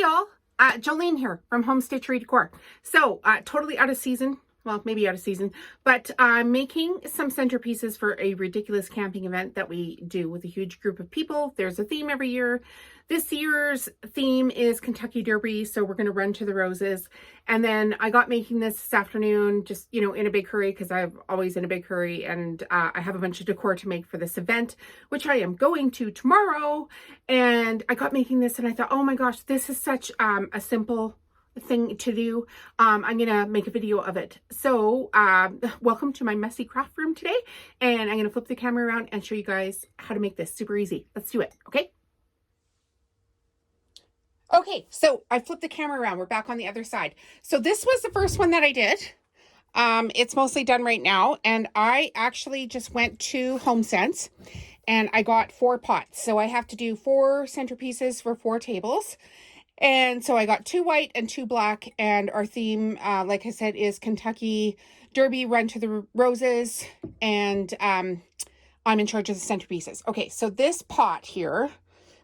y'all, Jolene here from Home Stitchery Decor. So totally out of season, well, maybe out of season, but I'm making some centerpieces for a ridiculous camping event that we do with a huge group of people. There's a theme every year. This year's theme is Kentucky Derby, so we're going to run to the roses. And then I got making this afternoon, just, you know, in a big hurry, because I'm always in a big hurry, and I have a bunch of decor to make for this event, which I am going to tomorrow. And I got making this and I thought, oh my gosh, this is such a simple thing to do. I'm gonna make a video of it. So welcome to my messy craft room today, and I'm gonna flip the camera around and show you guys how to make this super easy. Let's do it. Okay, so I flipped the camera around. We're back on the other side. So this was the first one that I did. It's mostly done right now, and I actually just went to HomeSense and I got 4 pots. So I have to do 4 centerpieces for 4 tables. And so I got 2 white and 2 black, and our theme, like I said, is Kentucky Derby, Run to the Roses, and I'm in charge of the centerpieces. Okay, so this pot here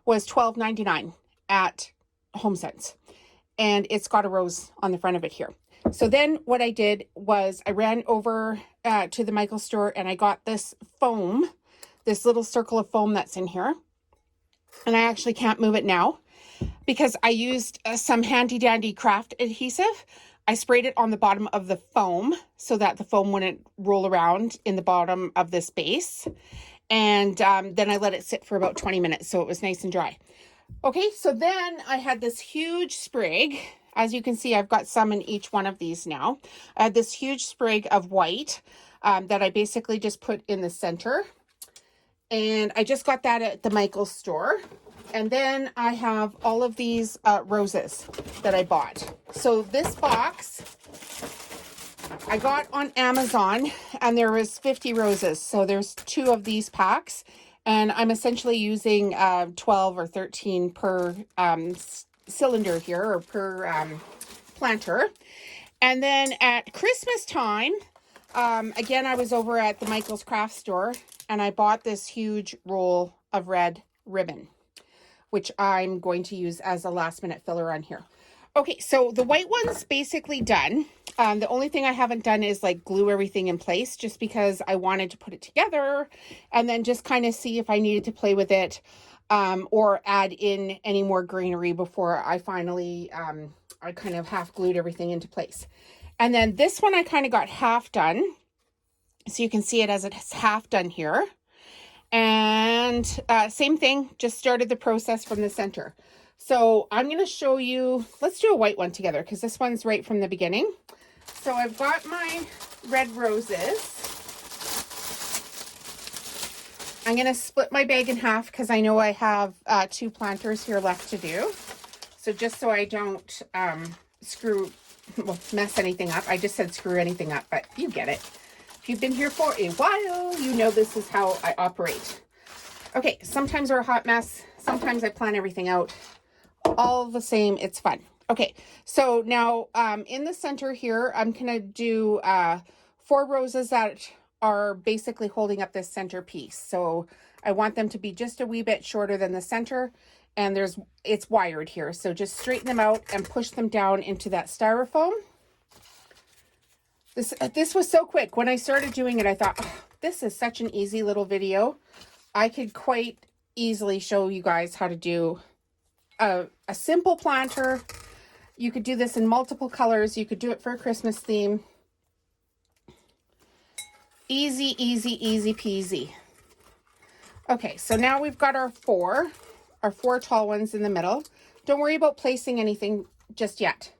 was $12.99 at HomeSense, and it's got a rose on the front of it here. So then what I did was I ran over to the Michael's store, and I got this foam, this little circle of foam that's in here, and I actually can't move it now because I used some handy dandy craft adhesive. I sprayed it on the bottom of the foam so that the foam wouldn't roll around in the bottom of this base. And then I let it sit for about 20 minutes so it was nice and dry. Okay, so then I had this huge sprig. As you can see, I've got some in each one of these now. I had this huge sprig of white that I basically just put in the center. And I just got that at the Michael's store. And then I have all of these roses that I bought. So this box I got on Amazon, and there was 50 roses. So there's 2 of these packs, and I'm essentially using 12 or 13 per cylinder here, or per planter. And then at Christmas time, again, I was over at the Michael's craft store, and I bought this huge roll of red ribbon, which I'm going to use as a last minute filler on here. Okay, so the white one's basically done. The only thing I haven't done is like glue everything in place, just because I wanted to put it together and then just kind of see if I needed to play with it or add in any more greenery before I finally, I kind of half glued everything into place. And then this one I kind of got half done. So you can see it as it's half done here. And same thing, just started the process from the center. So I'm going to show you, let's do a white one together because this one's right from the beginning. So I've got my red roses. I'm going to split my bag in half because I know I have 2 planters here left to do. So just so I don't mess anything up. I just said screw anything up, but you get it. If you've been here for a while, you know this is how I operate. Okay, sometimes we're a hot mess. Sometimes I plan everything out. All the same, it's fun. Okay, so now in the center here, I'm going to do 4 roses that are basically holding up this center piece. So I want them to be just a wee bit shorter than the center, and it's wired here. So just straighten them out and push them down into that styrofoam. This was so quick. When I started doing it, I thought, oh, this is such an easy little video. I could quite easily show you guys how to do a simple planter. You could do this in multiple colors. You could do it for a Christmas theme. Easy, easy, easy peasy. Okay, so now we've got our 4 tall ones in the middle. Don't worry about placing anything just yet.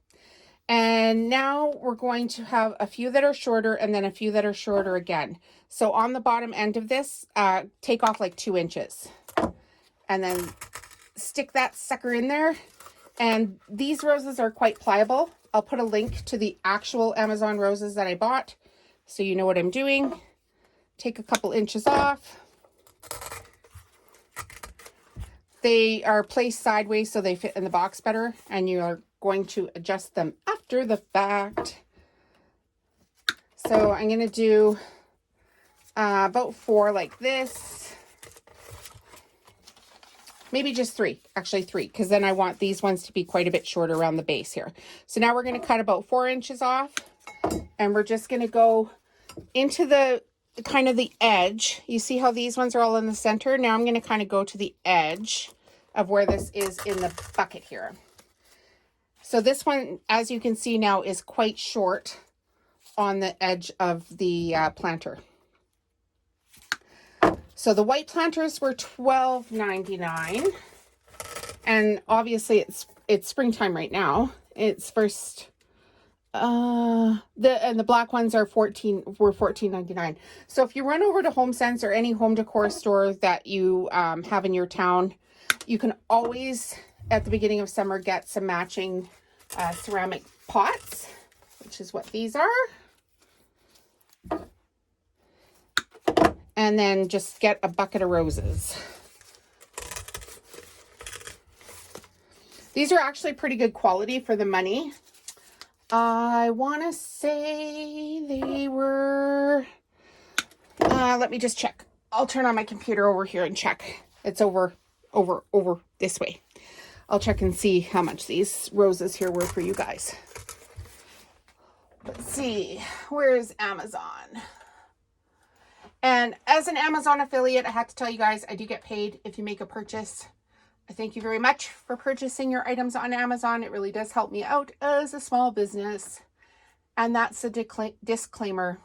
And now we're going to have a few that are shorter and then a few that are shorter again. So on the bottom end of this, take off like 2 inches. And then stick that sucker in there. And these roses are quite pliable. I'll put a link to the actual Amazon roses that I bought, so you know what I'm doing. Take a couple inches off. They are placed sideways so they fit in the box better, and you are going to adjust them after the fact. So I'm going to do about 4 like this. maybe just 3, actually 3, because then I want these ones to be quite a bit shorter around the base here. So now we're going to cut about 4 inches off, and we're just going to go into the kind of the edge. You see how these ones are all in the center? Now I'm going to kind of go to the edge of where this is in the bucket here. So this one, as you can see now, is quite short on the edge of the planter. So the white planters were $12.99, and obviously it's springtime right now. It's first. The black ones are $14.99. So if you run over to HomeSense or any home decor store that you have in your town, you can always at the beginning of summer get some matching ceramic pots, which is what these are. And then just get a bucket of roses. These are actually pretty good quality for the money. I want to say they were, let me just check. I'll turn on my computer over here and check. It's over this way. I'll check and see how much these roses here were for you guys. Let's see, where's Amazon? And as an Amazon affiliate, I have to tell you guys, I do get paid if you make a purchase. I thank you very much for purchasing your items on Amazon. It really does help me out as a small business. And that's a disclaimer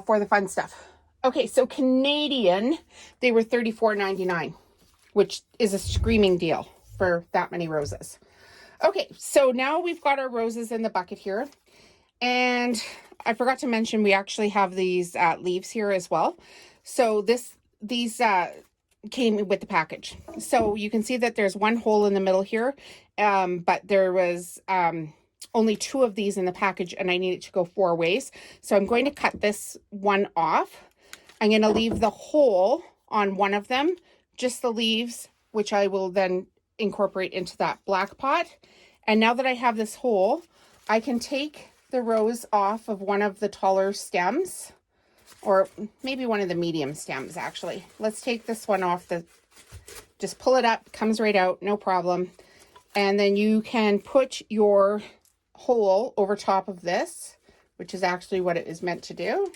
for the fun stuff. Okay, so Canadian, they were $34.99, which is a screaming deal for that many roses. Okay, so now we've got our roses in the bucket here. And I forgot to mention, we actually have these leaves here as well. So these came with the package. So you can see that there's one hole in the middle here, but there was only 2 of these in the package, and I need it to go 4 ways. So I'm going to cut this one off. I'm going to leave the hole on one of them, just the leaves, which I will then incorporate into that black pot. And now that I have this hole, I can take the rose off of one of the taller stems, or maybe one of the medium stems actually. Let's take this one off, just pull it up, comes right out, no problem. And then you can put your hole over top of this, which is actually what it is meant to do,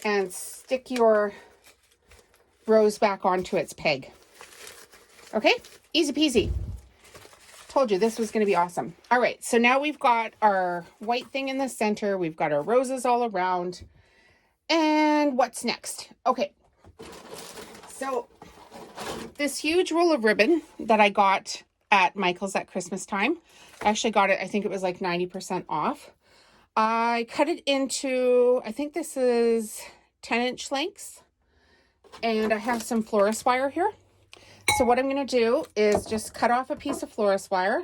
and stick your rose back onto its peg. Okay, easy peasy. Told you this was going to be awesome. All right, so now we've got our white thing in the center. We've got our roses all around. And what's next? Okay, so this huge roll of ribbon that I got at Michael's at Christmas time, I actually got it, I think it was like 90% off. I cut it into, I think this is 10-inch lengths, and I have some florist wire here. So what I'm going to do is just cut off a piece of florist wire.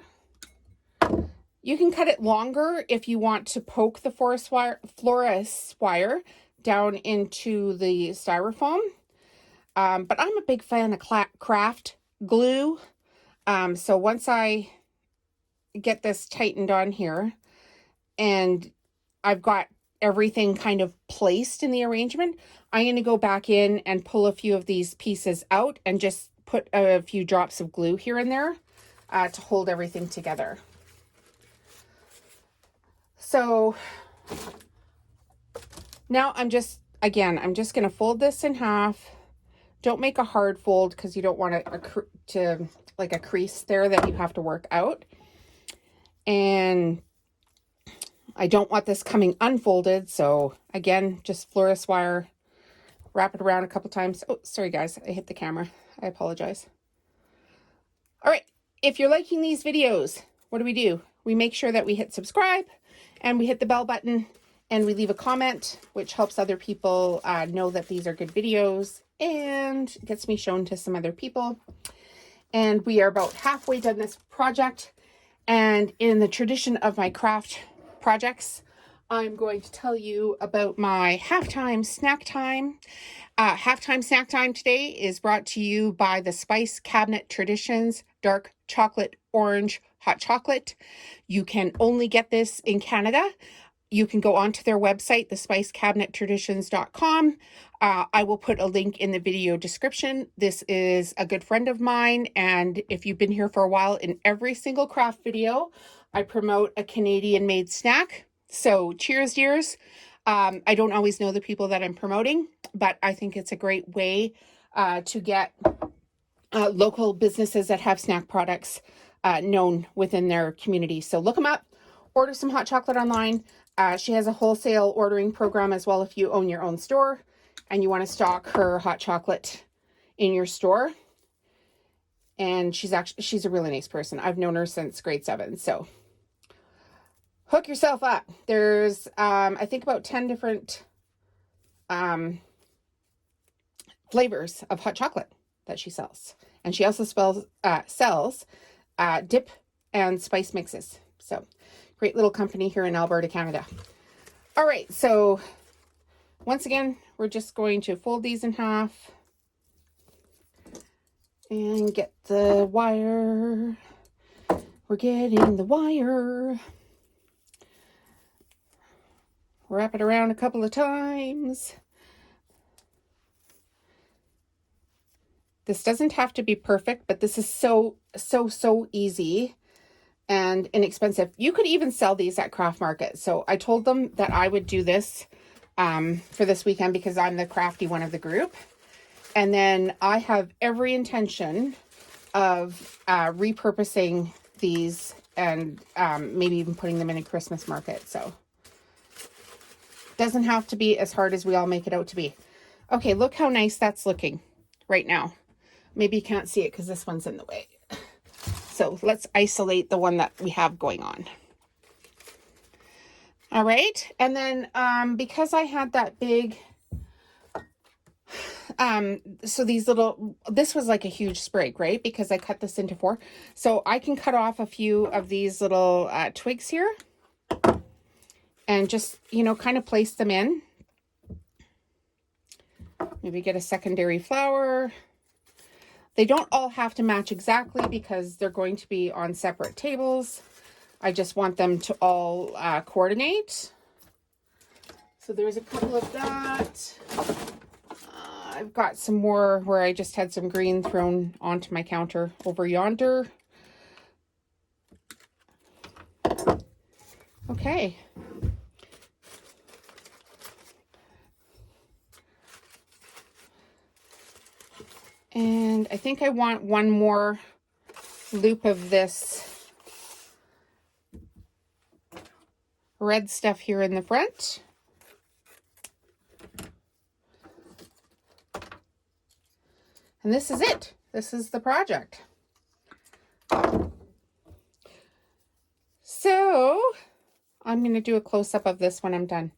You can cut it longer if you want to poke the florist wire down into the styrofoam. But I'm a big fan of craft glue. So once I get this tightened on here and I've got everything kind of placed in the arrangement, I'm going to go back in and pull a few of these pieces out and just put a few drops of glue here and there to hold everything together. So now I'm just going to fold this in half. Don't make a hard fold because you don't want to like a crease there that you have to work out. And I don't want this coming unfolded. So again, just florist wire, wrap it around a couple times. Oh, sorry guys, I hit the camera. I apologize. All right, if you're liking these videos, what do? We make sure that we hit subscribe and we hit the bell button and we leave a comment, which helps other people know that these are good videos and gets me shown to some other people. And we are about halfway done this project. And in the tradition of my craft projects, I'm going to tell you about my halftime snack time. Halftime snack time today is brought to you by the Spice Cabinet Traditions Dark Chocolate Orange Hot Chocolate. You can only get this in Canada. you can go onto their website, thespicecabinettraditions.com. I will put a link in the video description. This is a good friend of mine, and if you've been here for a while, in every single craft video, I promote a Canadian-made snack. So cheers, dears. I don't always know the people that I'm promoting, but I think it's a great way to get local businesses that have snack products known within their community. So look them up, order some hot chocolate online. She has a wholesale ordering program as well if you own your own store and you want to stock her hot chocolate in your store. And she's a really nice person. I've known her since grade 7. So hook yourself up. There's, I think about 10 different flavors of hot chocolate that she sells. And she also sells dip and spice mixes. So great little company here in Alberta, Canada. All right, so once again, we're just going to fold these in half and get the wire. We're getting the wire. Wrap it around a couple of times. This doesn't have to be perfect, but this is so easy and inexpensive. You could even sell these at craft market. So I told them that I would do this for this weekend because I'm the crafty one of the group. And then I have every intention of repurposing these and maybe even putting them in a Christmas market. So doesn't have to be as hard as we all make it out to be. Okay, look how nice that's looking right now. Maybe you can't see it because this one's in the way. So let's isolate the one that we have going on. All right. And then because I had that big, so these little, this was like a huge sprig, right? Because I cut this into 4. So I can cut off a few of these little twigs here and just, you know, kind of place them in. Maybe get a secondary flower. They don't all have to match exactly because they're going to be on separate tables. I just want them to all coordinate. So there's a couple of that. I've got some more where I just had some green thrown onto my counter over yonder. Okay. And I think I want one more loop of this red stuff here in the front. And this is it. This is the project. So I'm going to do a close-up of this when I'm done.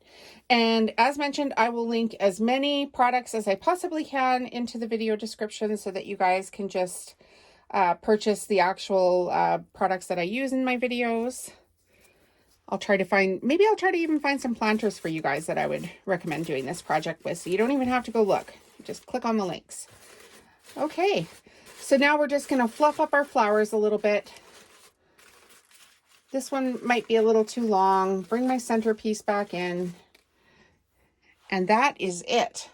And as mentioned, I will link as many products as I possibly can into the video description so that you guys can just purchase the actual products that I use in my videos. I'll try to even find some planters for you guys that I would recommend doing this project with. So you don't even have to go look. Just click on the links. Okay, so now we're just going to fluff up our flowers a little bit. This one might be a little too long. Bring my centerpiece back in. And that is it.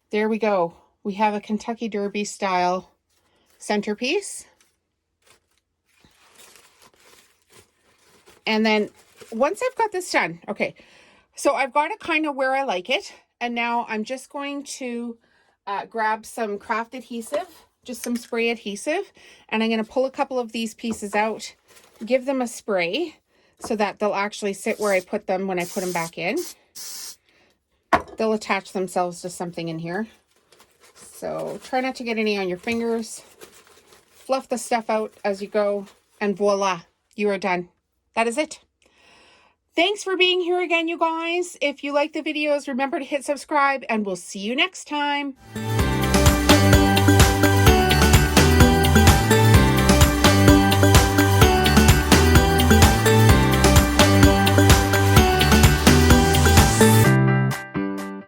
There we go. We have a Kentucky Derby style centerpiece. And then once I've got this done, okay, so I've got it kind of where I like it. And now I'm just going to grab some craft adhesive, just some spray adhesive. And I'm going to pull a couple of these pieces out, give them a spray so that they'll actually sit where I put them when I put them back in. They'll attach themselves to something in here. So try not to get any on your fingers. Fluff the stuff out as you go, and voila, you are done. That is it. Thanks for being here again, you guys. If you like the videos, remember to hit subscribe, and we'll see you next time.